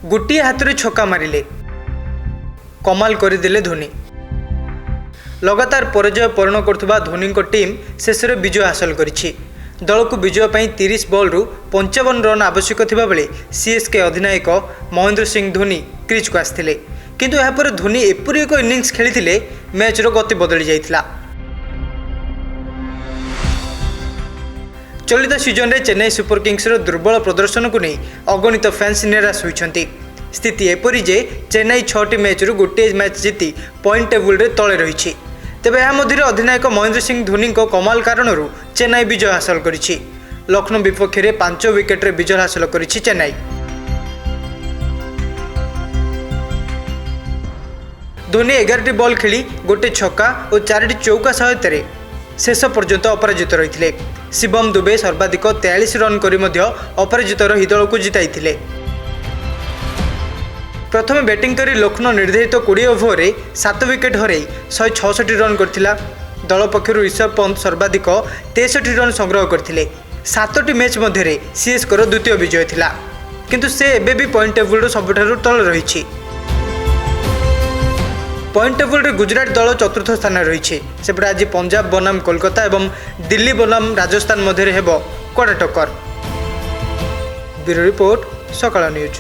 गोटे हाथ में छक्का मारिले कमाल करदेले धोनी। लगातार पराजय परण करुवा धोनी टीम शेष में विजय हासिल करिछि। दल को विजय पर 30 बॉल रु 55 रन आवश्यक थिबा बेले सीएसके अधिनायक महेंद्र सिंह धोनी क्रीज को आसथिले, किंतु यापर धोनी एपरि एक इनिंग्स खेलिथिले मैचर गति बदली जाइथिला। चलित सीजन में चेन्नई सुपर किंग्स दुर्बल प्रदर्शन को नहीं अगणित फैंस निराश होइछन्ति। स्थिति एपरि जे चेन्नई 6टी मैच रु गोटे मैच जीति पॉइंट टेबुल रे तले रही। तेबे यह मध्य अधिनायक महेंद्र सिंह धोनी कमाल कारण चेन्नई विजय हासिल करिछि। लखनऊ विपक्ष में 5 विकेट रे विजय हासिल करिछि चेन्नई। धोनी 11टी बॉल खेली गोटे छक्का और 4टी चौका सहायतार शेष पर्यंत अपराजित रही। शिवम दुबे सर्वाधिक 43 रन करी अपराजित रही दल को जिताई। प्रथम बैटिंग करी लखनऊ निर्धारित 20 ओभर 7 विकेट हर 166 रन करथिला। दल पक्षर ऋषभ पंत सर्वाधिक 63 रन संग्रह करथिले। 7टी मैच मध्य सीएसके द्वितीय विजय थिला, किंतु से एबे भी पॉइंट टेबुल सबुठारु तल रही। पॉइंट टेबुल गुजरात दल 4थ स्थान रही। सेपटे आज पंजाब बनाम कोलकाता और दिल्ली बनाम राजस्थान मध्य हेब कड़ा टक्कर। ब्यूरो रिपोर्ट, सकाळ न्यूज।